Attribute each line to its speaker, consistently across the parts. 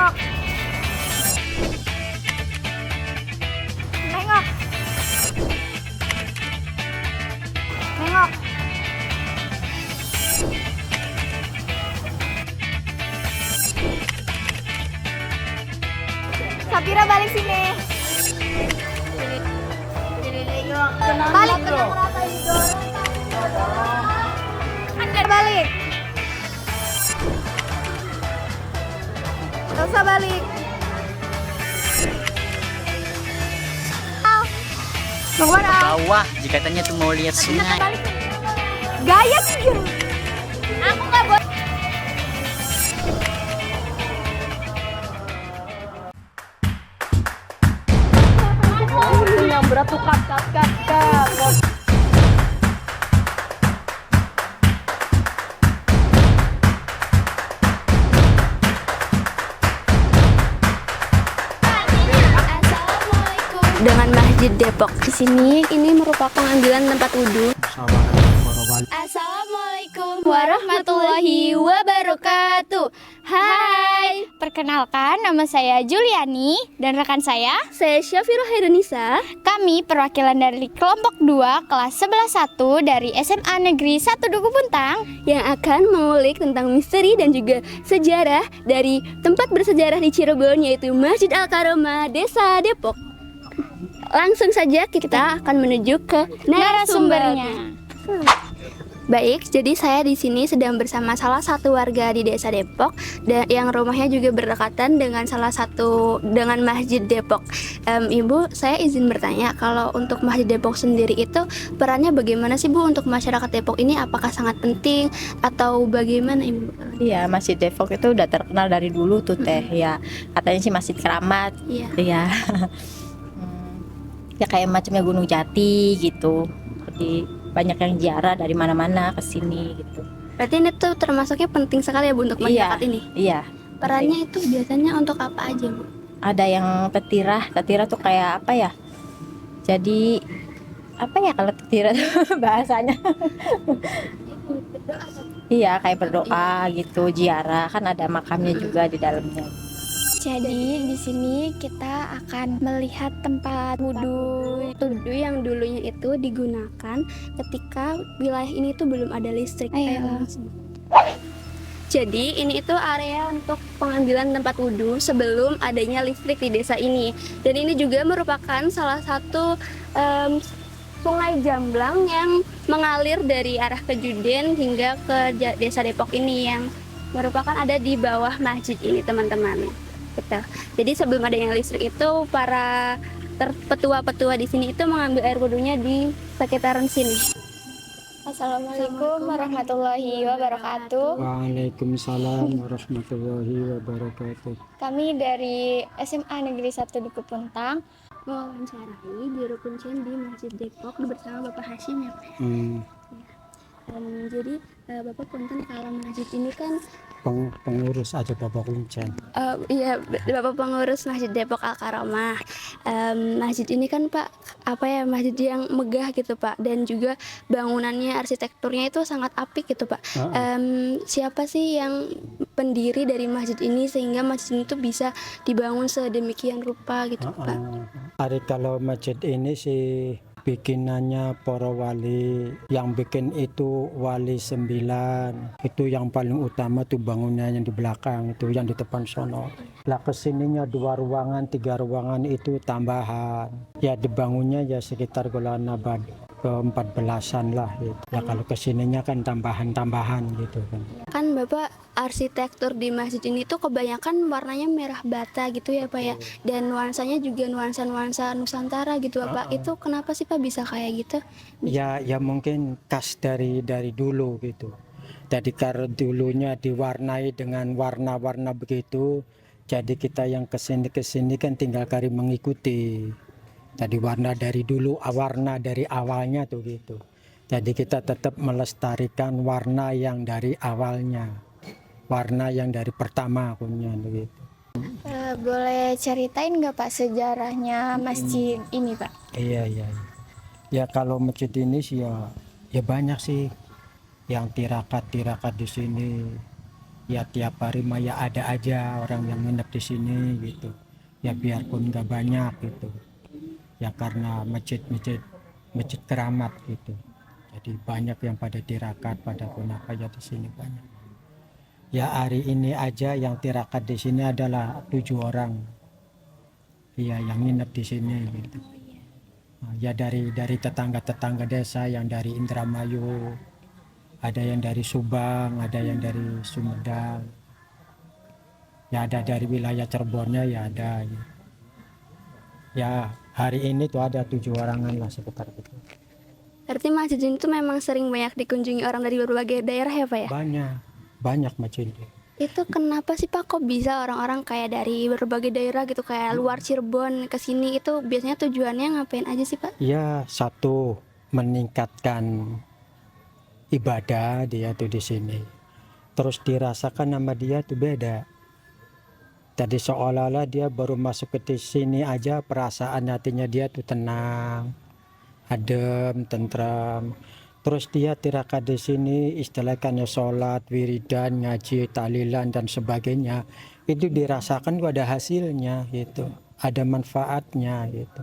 Speaker 1: Nengok. Nengok. Nengok. Sapira balik sini. Balik bener Anda balik. Gak usah balik. Mau kemana?
Speaker 2: Bawah, jika tanya tuh mau lihat sungai.
Speaker 1: Gaya sih. Aku nggak boleh.
Speaker 3: Yang berat tuh kat.
Speaker 4: Dengan Masjid Depok di sini, ini merupakan pengambilan tempat wudhu. Assalamualaikum warahmatullahi wabarakatuh. Hai, perkenalkan nama saya Juliani dan rekan saya
Speaker 5: Syafira Hairunisa.
Speaker 4: Kami perwakilan dari kelompok 2 kelas 11-1 dari SMA Negeri 1 Duku Puntang
Speaker 5: yang akan mengulik tentang misteri dan juga sejarah dari tempat bersejarah di Cirebon, yaitu Masjid Al-Karomah, Desa Depok. Langsung saja kita akan menuju ke narasumbernya. Baik, jadi saya di sini sedang bersama salah satu warga di Desa Depok yang rumahnya juga berdekatan dengan dengan Masjid Depok. Ibu, saya izin bertanya, kalau untuk Masjid Depok sendiri itu perannya bagaimana sih Bu untuk masyarakat Depok ini? Apakah sangat penting atau bagaimana Ibu?
Speaker 3: Iya, Masjid Depok itu udah terkenal dari dulu tuh Teh. Ya, katanya sih Masjid Keramat. Iya. Ya kayak macamnya Gunung Jati gitu. Jadi banyak yang ziarah dari mana-mana ke sini gitu.
Speaker 5: Berarti ini tuh termasuknya penting sekali ya Bu untuk masyarakat ini?
Speaker 3: Iya.
Speaker 5: Perannya itu biasanya untuk apa aja Bu?
Speaker 3: Ada yang petirah tuh kayak apa ya? Jadi apa ya kalau petirah bahasanya? Iya, kayak berdoa gitu, ziarah, kan ada makamnya juga di dalamnya.
Speaker 4: Jadi di sini kita akan melihat tempat wudhu
Speaker 5: yang dulunya itu digunakan ketika wilayah ini tuh belum ada listrik. Jadi ini itu area untuk pengambilan tempat wudhu sebelum adanya listrik di desa ini. Dan ini juga merupakan salah satu sungai Jamblang yang mengalir dari arah Kejuden hingga ke Desa Depok ini, yang merupakan ada di bawah masjid ini teman-teman. Gitu. Jadi sebelum adanya listrik itu para petua-petua di sini itu mengambil air wudhunya di sekitaran sini.
Speaker 4: Assalamualaikum warahmatullahi wabarakatuh.
Speaker 6: Waalaikumsalam warahmatullahi wabarakatuh.
Speaker 4: Kami dari SMA Negeri 1 Duku Puntang
Speaker 5: Mewawancarai Juru Kuncen di Masjid Depok bersama Bapak Hashim ya Pak. Jadi Bapak Punten, kalau masjid ini kan
Speaker 6: Pengurus aja Bapak Kuncen.
Speaker 5: Iya, Bapak pengurus Masjid Depok Al-Karomah. Masjid ini kan Pak, masjid yang megah gitu Pak, dan juga bangunannya, arsitekturnya itu sangat apik gitu Pak. Siapa sih yang pendiri dari masjid ini sehingga masjid itu bisa dibangun sedemikian rupa gitu Pak?
Speaker 6: Kalau masjid ini sih bikinannya para wali, yang bikin itu wali 9. Itu yang paling utama tuh bangunannya di belakang itu, yang di depan sono. Lah kesininya 2 ruangan 3 ruangan itu tambahan. Ya dibangunnya ya sekitar bulan abad ke-14an lah gitu. Ya kalau kesininya kan tambahan gitu kan.
Speaker 5: Kan Bapak, arsitektur di masjid ini tuh kebanyakan warnanya merah bata gitu ya Pak ya, dan nuansanya juga nuansa-nuansa Nusantara gitu Pak. Itu kenapa sih Pak bisa kayak gitu?
Speaker 6: Ya mungkin khas dari dulu gitu. Jadi karena dulunya diwarnai dengan warna-warna begitu, jadi kita yang kesini kan tinggal kali mengikuti. Jadi warna dari dulu, warna dari awalnya tuh gitu. Jadi kita tetap melestarikan warna yang dari awalnya, warna yang dari pertama punya begitu.
Speaker 4: Boleh ceritain nggak Pak sejarahnya masjid ini Pak?
Speaker 6: Iya. Ya kalau masjid ini sih ya banyak sih yang tirakat di sini. Ya tiap hari mah ya ada aja orang yang nginep di sini gitu. Ya biarpun nggak banyak gitu. Ya karena masjid keramat gitu. Jadi banyak yang pada tirakat, pada punapa ya di sini banyak. Ya hari ini aja yang tirakat di sini adalah 7 orang. Iya yang nginep di sini gitu. Nah, ya dari tetangga-tetangga desa yang dari Indramayu, ada yang dari Subang, ada yang dari Sumedang, ya ada dari wilayah Cirebonnya ya ada. Ya hari ini tuh ada 7 orangan lah sekitar itu.
Speaker 5: Berarti masjid ini tuh memang sering banyak dikunjungi orang dari berbagai daerah ya Pak ya?
Speaker 6: Banyak masjid.
Speaker 5: Itu kenapa sih Pak kok bisa orang-orang kayak dari berbagai daerah gitu kayak luar Cirebon ke sini, itu biasanya tujuannya ngapain aja sih Pak?
Speaker 6: Ya satu meningkatkan ibadah dia tuh di sini. Terus dirasakan nama dia tuh beda. Tadi seolah-olah dia baru masuk ke sini aja perasaan hatinya dia tuh tenang, adem, tentram. Terus dia tirakat di sini istilahnya sholat, wiridan, ngaji, tahlilan dan sebagainya. Itu dirasakan tuh ada hasilnya gitu, ada manfaatnya gitu.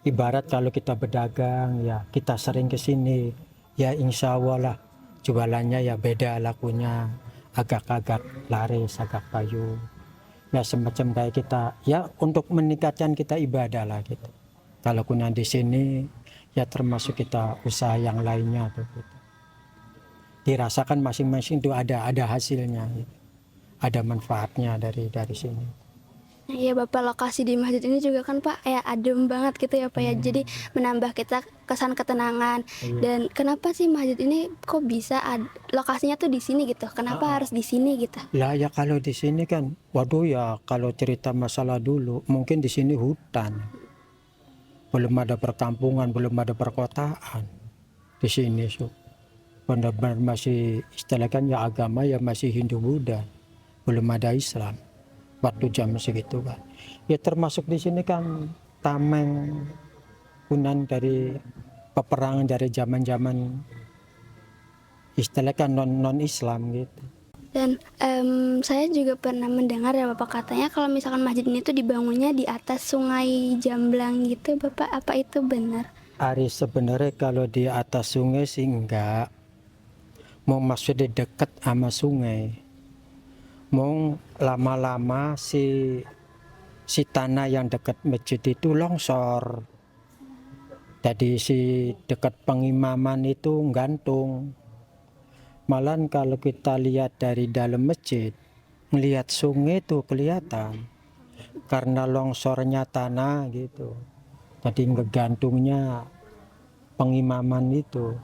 Speaker 6: Ibarat kalau kita berdagang ya kita sering ke sini ya insya Allah lah jualannya ya beda lakunya, agak-agak laris, agak payu. Ya semacam kayak kita ya untuk meningkatkan kita ibadah lah gitu. Kalau kuna di sini ya termasuk kita usaha yang lainnya tuh gitu. Dirasakan masing-masing itu ada hasilnya gitu. Ada manfaatnya dari sini.
Speaker 5: Nah, iya Bapak, lokasi di masjid ini juga kan Pak ya adem banget gitu ya Pak ya. Jadi menambah kita kesan ketenangan. Dan kenapa sih masjid ini kok bisa lokasinya tuh di sini gitu? Kenapa harus di sini gitu?
Speaker 6: Lah ya kalau di sini kan waduh ya kalau cerita masalah dulu mungkin di sini hutan. Belum ada perkampungan, belum ada perkotaan di sini so. Benar-benar masih istilahkan ya agama ya masih Hindu Buddha, belum ada Islam waktu jam segitu kan. Ya termasuk di sini kan tameng kunan dari peperangan dari zaman-zaman istilahkan non Islam gitu.
Speaker 5: Dan saya juga pernah mendengar ya Bapak katanya kalau misalkan masjid ini tuh dibangunnya di atas sungai Jamblang gitu Bapak, apa itu benar?
Speaker 6: Ari sebenarnya kalau di atas sungai sih enggak, mau maksudnya dekat sama sungai, mau lama-lama si tanah yang dekat masjid itu longsor, jadi si dekat pengimaman itu gantung. Malah kalau kita lihat dari dalam masjid, melihat sungai itu kelihatan karena longsornya tanah gitu. Jadi ngegantungnya pengimaman itu.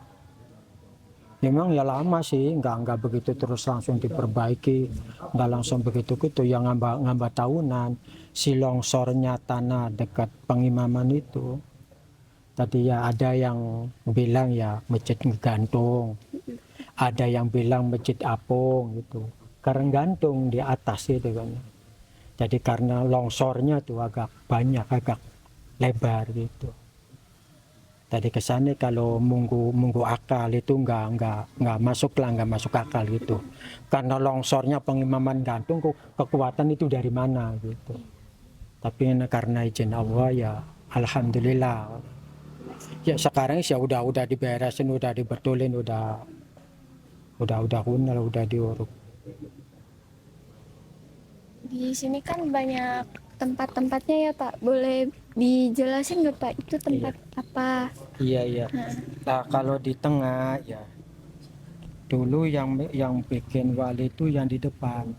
Speaker 6: Memang ya lama sih, nggak begitu terus langsung diperbaiki, nggak langsung begitu gitu. Yang ngambah tahunan si longsornya tanah dekat pengimaman itu. Tadi ya ada yang bilang ya masjid ngegantung. Ada yang bilang masjid apung gitu, karena gantung di atas itu kan. Jadi karena longsornya tuh agak banyak, agak lebar gitu. Tadi kesannya kalau munggu akal itu nggak masuk lah, nggak masuk akal gitu. Karena longsornya pengimaman gantung, kekuatan itu dari mana gitu. Tapi karena izin Allah ya alhamdulillah. Ya sekarang sih udah diberesin, udah dibetulin, udah kunal, udah diuruk.
Speaker 4: Di sini kan banyak tempat-tempatnya ya Pak. Boleh dijelasin nggak Pak itu tempat apa?
Speaker 6: Iya. Nah kalau di tengah ya dulu yang bikin wali itu yang di depan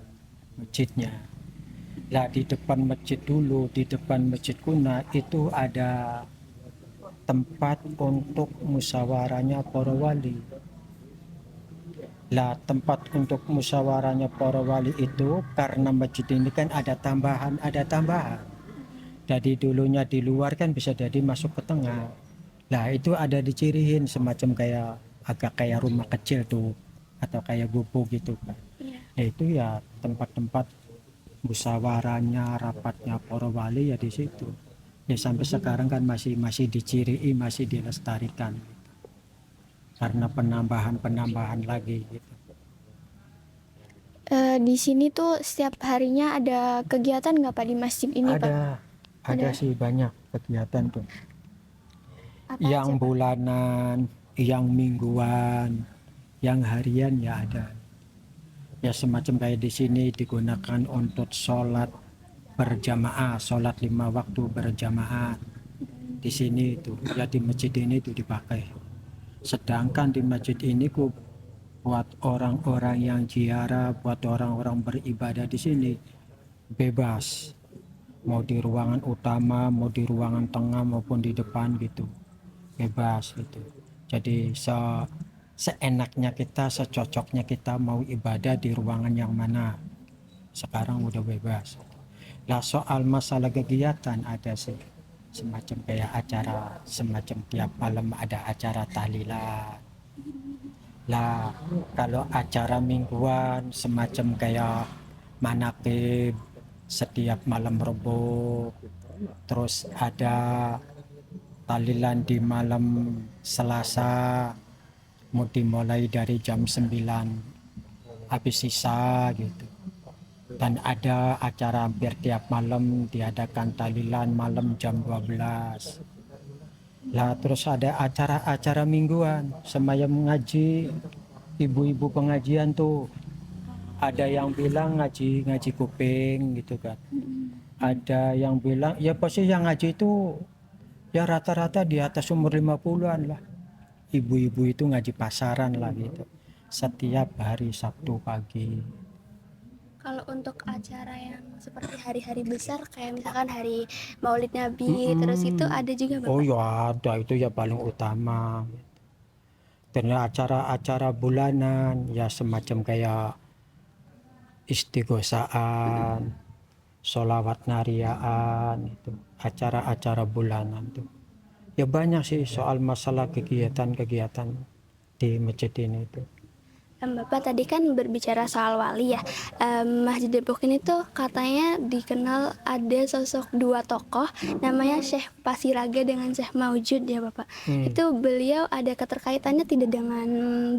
Speaker 6: masjidnya. Lah di depan masjid dulu, di depan masjid kuna itu ada tempat untuk musyawarahnya para wali. Lah tempat untuk musyawarahnya para wali itu karena masjid ini kan ada tambahan. Jadi dulunya di luar kan bisa jadi masuk ke tengah. Lah itu ada dicirihin semacam agak kayak rumah kecil tuh atau kayak gubuk gitu kan. Nah itu ya tempat-tempat musyawarahnya, rapatnya para wali ya di situ. Ya sampai sekarang kan masih dicirihi, masih dilestarikan. Karena penambahan lagi gitu.
Speaker 4: Di sini tuh setiap harinya ada kegiatan nggak Pak di masjid ini Pak?
Speaker 6: Ada sih banyak kegiatan tuh.
Speaker 4: Apa
Speaker 6: Yang
Speaker 4: aja, Pak?
Speaker 6: bulanan, yang mingguan, yang harian ya ada. Ya semacam kayak di sini digunakan untuk sholat berjamaah, sholat 5 waktu berjamaah. Di sini itu, ya di masjid ini itu dipakai. Sedangkan di masjid ini buat orang-orang yang ziarah, buat orang-orang beribadah di sini bebas. Mau di ruangan utama, mau di ruangan tengah maupun di depan gitu. Bebas gitu. Jadi seenaknya kita, secocoknya kita mau ibadah di ruangan yang mana. Sekarang udah bebas. Lah soal masalah kegiatan ada sih semacam kayak acara, semacam tiap malam ada acara tahlilan. Lah kalau acara mingguan semacam kayak manaqib setiap malam Rebo, terus ada tahlilan di malam Selasa, mau dimulai dari jam 9 habis sisa gitu. Dan ada acara hampir tiap malam diadakan tahlilan malam jam 12. Lah terus ada acara-acara mingguan, semayam ngaji, ibu-ibu pengajian tuh. Ada yang bilang ngaji kuping gitu kan. Ada yang bilang ya pasti yang ngaji itu ya rata-rata di atas umur 50-an lah. Ibu-ibu itu ngaji pasaran lah gitu. Setiap hari Sabtu pagi.
Speaker 5: Kalau untuk acara yang seperti hari-hari besar kayak misalkan hari Maulid Nabi terus itu ada juga Bapak?
Speaker 6: Oh ya ada, itu ya paling utama. Dan acara-acara bulanan ya semacam kayak istighosaan, sholawat nariyaan, itu acara-acara bulanan tuh. Ya banyak sih soal masalah kegiatan-kegiatan di masjid ini tuh.
Speaker 5: Bapak tadi kan berbicara soal wali ya. Masjid Depok ini tuh katanya dikenal ada sosok dua tokoh namanya Syekh Pasiraga dengan Syekh Maujud ya Bapak. Itu beliau ada keterkaitannya tidak dengan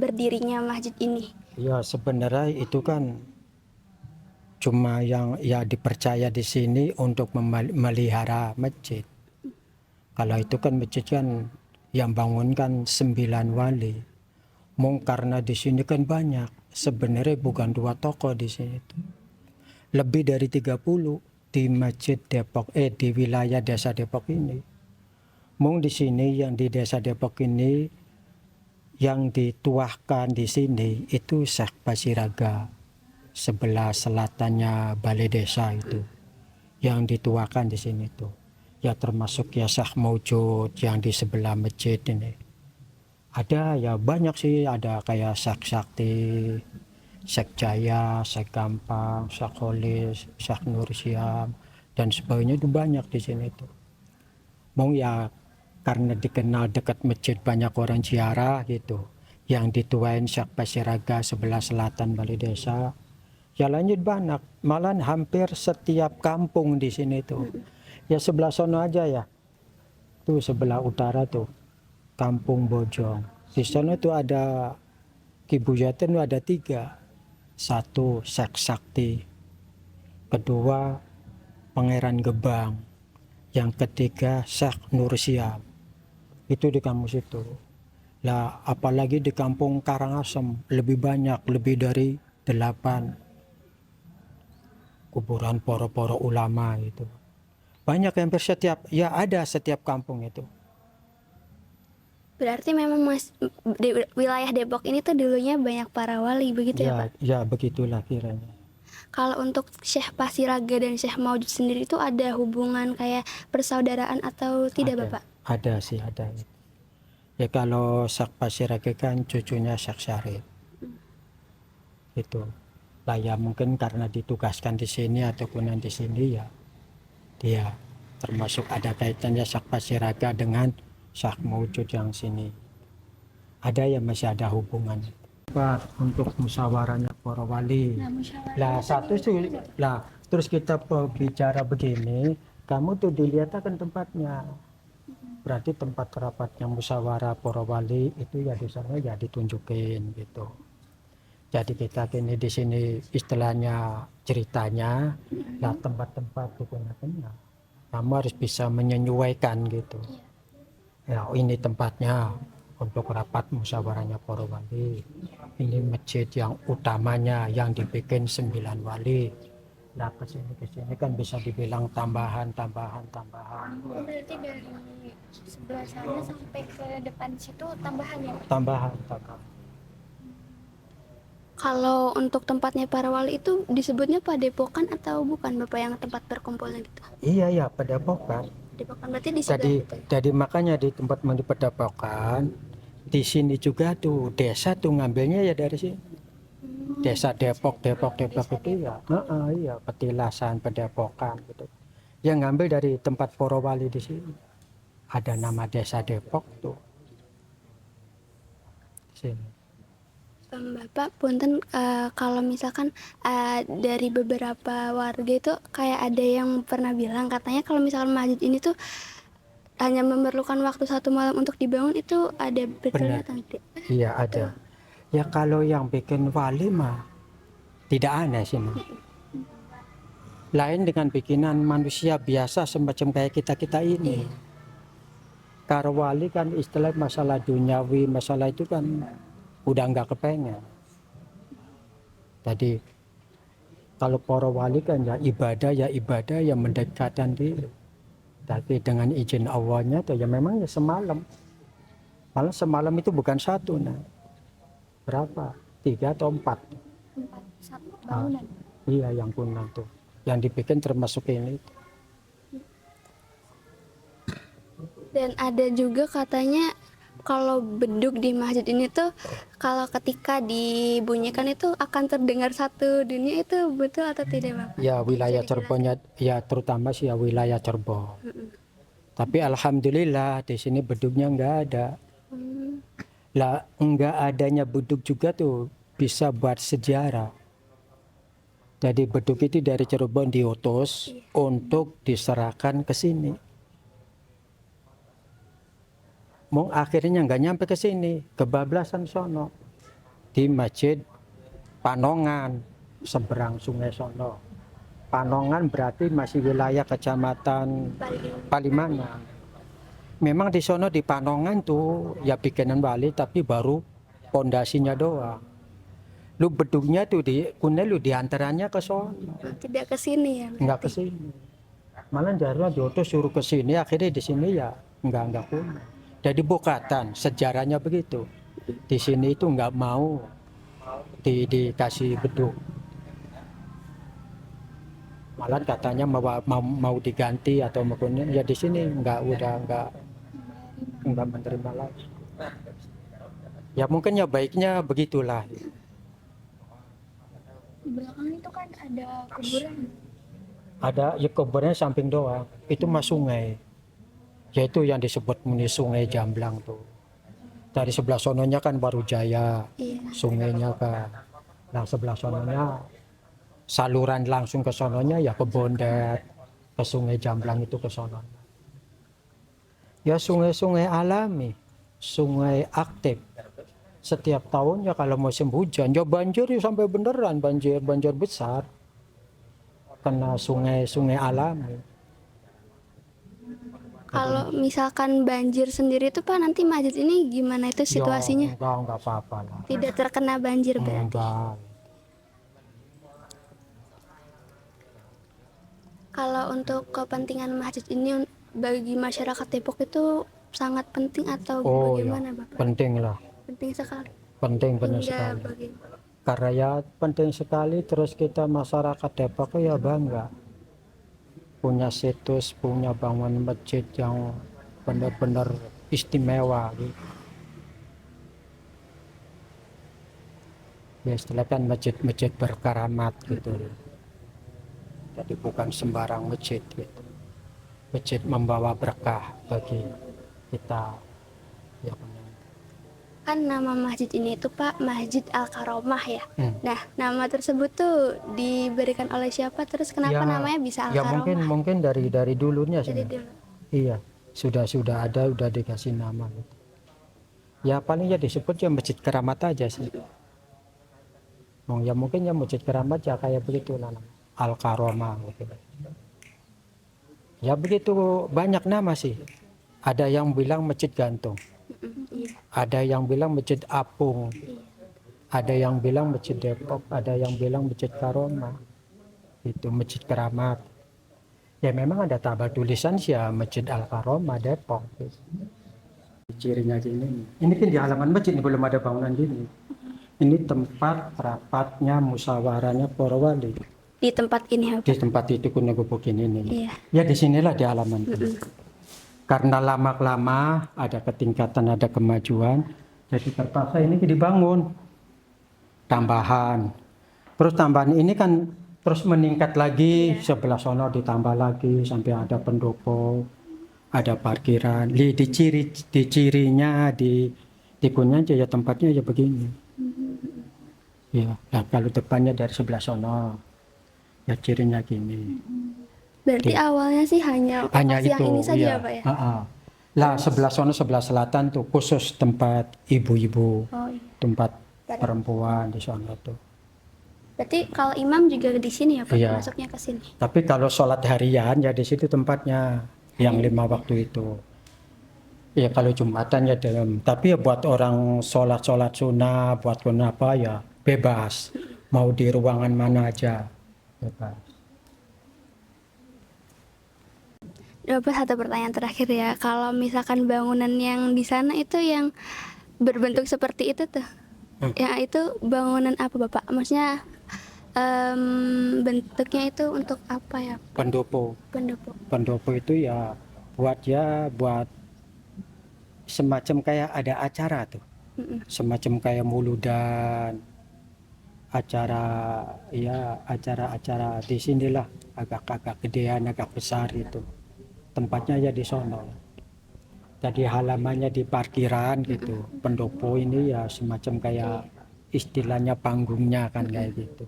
Speaker 5: berdirinya masjid ini?
Speaker 6: Ya sebenarnya itu kan cuma yang ya dipercaya di sini untuk memelihara masjid. Kalau itu kan masjid kan yang bangunkan 9 wali. Karena di sini kan banyak, sebenarnya bukan dua tokoh di sini itu. Lebih dari 30 di masjid Depok, di wilayah desa Depok ini. Di sini yang di desa Depok ini yang dituahkan di sini itu Syekh Pasiraga. Sebelah selatannya balai desa itu yang dituakan di sini tuh ya termasuk ya Syekh Maujud yang di sebelah masjid ini ada ya banyak sih, ada kayak Syekh Sakti, Syekh Jaya, Syekh Gampang, Syekh Kholis, Syekh Nur Syam dan sebagainya itu banyak di sini tuh. Ya karena dikenal dekat masjid banyak orang ziarah gitu yang dituain Syekh Pasiraga sebelah selatan balai desa. Ya lanjut banyak, malah hampir setiap kampung di sini tuh. Ya sebelah sono aja ya. Tuh sebelah utara tuh. Kampung Bojong. Di sana tuh ada Kibuyatan tuh ada 3. 1 Syekh Sakti. Kedua Pangeran Gebang. Yang ketiga Syekh Nur Syam. Itu di kampung situ. Lah apalagi di kampung Karangasem lebih banyak, lebih dari 8 kuburan poro-poro ulama itu. Banyak hampir setiap kampung itu.
Speaker 5: Berarti memang di wilayah Depok ini tuh dulunya banyak para wali begitu ya Pak?
Speaker 6: Ya begitulah kiranya.
Speaker 5: Kalau untuk Syekh Pasiraga dan Syekh Maujud sendiri itu ada hubungan kayak persaudaraan atau tidak Bapak?
Speaker 6: Ada sih, ada. Ya kalau Syekh Pasiraga kan cucunya Syekh Syarif. Itu. Lah ya mungkin karena ditugaskan di sini ataupun di sini ya dia termasuk ada kaitannya Syekh Pasiraga dengan Syekh Maujud yang sini. Ada ya masih ada hubungan. Pak untuk musyawarahnya para wali. Lah satu sih lah terus kita bicara begini, kamu tuh dilihat akan tempatnya. Berarti tempat rapatnya musyawarah para wali itu ya di sana ya ditunjukin gitu. Jadi kita kini di sini istilahnya ceritanya, nah tempat-tempat digunakannya, kamu harus bisa menyesuaikan gitu. Ya ini tempatnya untuk rapat musyawarahnya para wali. Ini masjid yang utamanya yang dibikin 9 wali. Nah kesini kan bisa dibilang tambahan.
Speaker 4: Berarti dari sebelah sana sampai ke depan situ tambahan ya?
Speaker 6: Tambahan.
Speaker 5: Kalau untuk tempatnya para wali itu disebutnya padepokan atau bukan Bapak yang tempat berkumpulnya gitu?
Speaker 6: Iya padepokan.
Speaker 5: Padepokan berarti di sebelah itu.
Speaker 6: Jadi makanya di tempat mandi padepokan di sini juga tuh desa tuh ngambilnya ya dari sini. Desa Depok itu ya. Iya petilasan padepokan gitu. Yang ngambil dari tempat para wali di sini. Ada nama desa Depok tuh. Di sini.
Speaker 5: Bapak, punten kalau misalkan dari beberapa warga itu kayak ada yang pernah bilang katanya kalau misalkan masjid ini tuh hanya memerlukan waktu 1 malam untuk dibangun, itu ada betulnya atau tidak?
Speaker 6: Iya ada. Ya kalau yang bikin wali mah tidak aneh sini. Lain dengan bikinan manusia biasa semacam kayak kita ini. Kalau wali kan istilah masalah duniawi, masalah itu kan udah nggak kepengen. Tadi kalau para wali kan ya ibadah yang mendekatkan diri. Tapi dengan izin Allahnya tuh ya memang ya semalam. Malah semalam itu bukan 1, nah. Berapa? 3 atau 4?
Speaker 4: 4 bangunan.
Speaker 6: Iya yang kuno tuh. Yang dibikin termasuk ini.
Speaker 5: Dan ada juga katanya kalau beduk di masjid ini tuh kalau ketika dibunyikan itu akan terdengar satu dunia, itu betul atau tidak Bapak?
Speaker 6: Ya wilayah Cirebonnya ya terutama sih ya wilayah Cirebon. Tapi alhamdulillah di sini beduknya nggak ada. Lah nggak adanya beduk juga tuh bisa buat sejarah. Jadi beduk itu dari Cirebon diutus untuk diserahkan ke sini. Mau akhirnya nggak nyampe ke sini, kebablasan sono di Masjid Panongan seberang Sungai sono. Panongan berarti masih wilayah Kecamatan Palimanan. Memang di sono di Panongan tuh ya bikinan wali tapi baru pondasinya doang. Lu beduknya tuh di lu diantaranya ke sono.
Speaker 5: Tidak ke sini ya?
Speaker 6: Nggak ke sini. Malah jarang diutus suruh ke sini, akhirnya di sini ya nggak punya. Jadi bukatan sejarahnya begitu. Di sini itu nggak mau dikasih beduk. Malah katanya mau diganti atau maupun ya di sini nggak menerima lagi. Ya mungkin ya baiknya begitulah.
Speaker 4: Di belakang itu kan ada kuburan.
Speaker 6: Ada ya kuburannya samping doang. Itu mah sungai. Yaitu yang disebut muni Sungai Jamblang tuh. Dari sebelah sononya kan Baru Jaya, sungainya kan. Nah sebelah sononya saluran langsung ke sononya ya ke Bondet, ke Sungai Jamblang itu ke sononya. Ya sungai-sungai alami, sungai aktif. Setiap tahun ya kalau musim hujan ya banjir ya sampai beneran banjir besar. Karena sungai-sungai alami.
Speaker 5: Kalau misalkan banjir sendiri itu Pak, nanti masjid ini gimana itu situasinya?
Speaker 6: Ya, enggak apa-apa lah.
Speaker 5: Tidak terkena banjir berarti?
Speaker 6: Enggak.
Speaker 5: Kalau untuk kepentingan masjid ini bagi masyarakat Depok itu sangat penting atau bagaimana
Speaker 6: ya,
Speaker 5: Bapak?
Speaker 6: penting lah.
Speaker 5: Penting sekali.
Speaker 6: Penting
Speaker 5: Hingga
Speaker 6: sekali.
Speaker 5: bagaimana?
Speaker 6: Karena ya penting sekali, terus kita masyarakat Depok ya bangga. Punya situs, punya bangunan masjid yang benar-benar istimewa gitu. Ya istilahnya kan masjid berkaramat gitu. Jadi bukan sembarang masjid gitu. Masjid membawa berkah bagi kita. Ya benar.
Speaker 5: Kan nama masjid ini itu Pak Masjid Al-Karomah ya. Nah, nama tersebut tuh diberikan oleh siapa, terus kenapa namanya bisa Al-Karomah?
Speaker 6: Ya mungkin dari dulunya sih.
Speaker 5: Dari dulu.
Speaker 6: Iya, sudah ada, udah dikasih nama gitu. Ya paling ya disebut ya Masjid Keramat aja sih. Ya mungkin ya Masjid Keramat ya kayak begitu Al-Karomah gitu. Ya begitu banyak nama sih. Ada yang bilang Masjid Gantung, ada yang bilang Masjid Apung, ada yang bilang Masjid Depok, ada yang bilang Masjid Karomah, itu Masjid Keramat. Ya memang ada tabel tulisan sih ya Masjid Al-Karomah Depok. Gitu. Cirinya gini. Ini kan di halaman masjid ini belum ada bangunan gini. Ini tempat rapatnya musyawarahnya para wali.
Speaker 5: Di tempat ini apa?
Speaker 6: Di tempat itu kuna gubukin ini.
Speaker 5: Iya.
Speaker 6: Ya di sinilah di halaman. Karena lama-lama ada ketingkatan, ada kemajuan, jadi terpaksa ini dibangun tambahan. Terus tambahan ini kan terus meningkat lagi, sebelah sono ditambah lagi sampai ada pendopo, ada parkiran. Di cirinya di tikunnya aja ya tempatnya ya begini. Ya, nah kalau depannya dari sebelah sono, ya cirinya gini.
Speaker 5: Berarti awalnya sih hanya lokasi yang ini saja
Speaker 6: ya.
Speaker 5: Pak ya?
Speaker 6: Lah sebelah sono sebelah selatan tuh khusus tempat ibu-ibu, tempat perempuan di sono tuh.
Speaker 5: Berarti kalau imam juga di sini ya Pak,
Speaker 6: Iya.
Speaker 5: masuknya ke sini.
Speaker 6: Tapi kalau sholat harian ya di situ tempatnya yang 5 waktu itu. Ya kalau Jumatan ya dalam. Tapi ya buat orang sholat sunnah, buat kenapa ya bebas. Mau di ruangan mana aja bebas.
Speaker 5: Dapat satu pertanyaan terakhir ya. Kalau misalkan bangunan yang di sana itu yang berbentuk seperti itu tuh, ya itu bangunan apa Bapak? Maksudnya bentuknya itu untuk apa ya?
Speaker 6: Pendopo.
Speaker 5: Pendopo.
Speaker 6: Pendopo itu ya buat semacam kayak ada acara tuh. Semacam kayak muludan, acara-acara di sinilah agak gedean, agak besar itu. Tempatnya ya di sono. Jadi halamannya di parkiran gitu. Pendopo ini ya semacam kayak istilahnya panggungnya kan kayak gitu.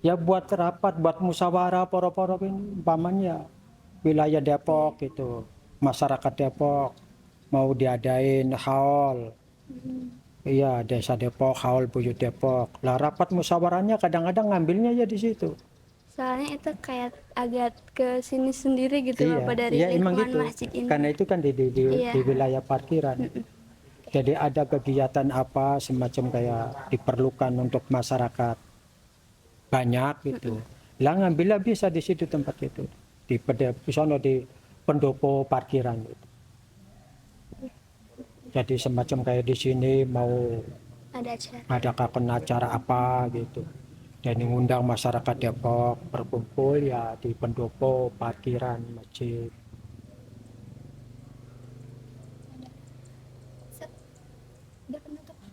Speaker 6: Ya buat rapat, buat musyawarah poro-poro ini umpamanya wilayah Depok gitu. Masyarakat Depok mau diadain haul. Iya, Desa Depok, haul Buyut Depok. Lah rapat musyawarahnya kadang-kadang ngambilnya ya di situ.
Speaker 5: Soalnya itu kayak agak ke sini sendiri gitu
Speaker 6: Iya,
Speaker 5: Bapak dari
Speaker 6: iya, emang
Speaker 5: lingkungan
Speaker 6: gitu.
Speaker 5: masjid ini.
Speaker 6: Karena itu kan di
Speaker 5: Iya.
Speaker 6: wilayah parkiran. Jadi ada kegiatan apa semacam kayak diperlukan untuk masyarakat banyak gitu. Lah ngambilnya bisa di situ tempat itu. Di sono di pendopo parkiran gitu. Jadi semacam kayak di sini mau
Speaker 5: Ada acara.
Speaker 6: adakan acara apa gitu. Dan mengundang masyarakat Depok berkumpul ya di pendopo parkiran masjid.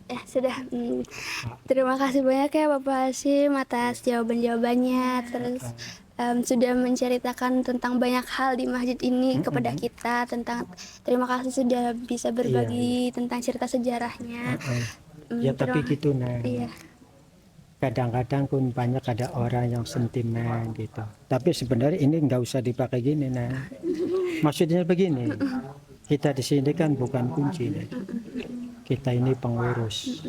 Speaker 5: Ya sudah. Terima kasih banyak ya Bapak Hasyim atas jawaban-jawabannya. Terus sudah menceritakan tentang banyak hal di masjid ini kepada kita. Terima kasih sudah bisa berbagi tentang cerita sejarahnya.
Speaker 6: Ya tapi gitu nah.
Speaker 5: Iya.
Speaker 6: Kadang-kadang pun banyak ada orang yang sentimen gitu. Tapi sebenarnya ini nggak usah dipakai gini nah. Maksudnya begini. Kita di sini kan bukan kunci. Nah. Kita ini pengurus.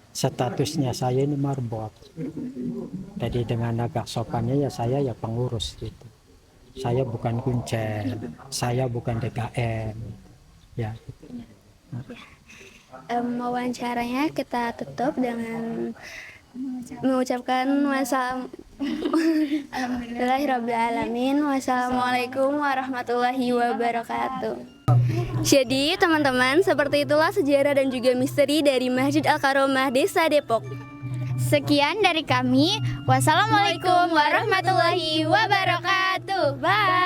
Speaker 6: Statusnya saya ini marbot. Jadi dengan agak sopannya ya saya ya pengurus gitu. Saya bukan kuncen. Saya bukan DKM. Ya. Gitu.
Speaker 5: Wawancaranya kita tutup dengan mengucapkan Alhamdulillahirrabbilalamin. Wassalamualaikum warahmatullahi wabarakatuh. Jadi teman-teman, seperti itulah sejarah dan juga misteri dari Masjid Al-Karomah Desa Depok.
Speaker 1: Sekian dari kami. Wassalamualaikum warahmatullahi wabarakatuh. Bye.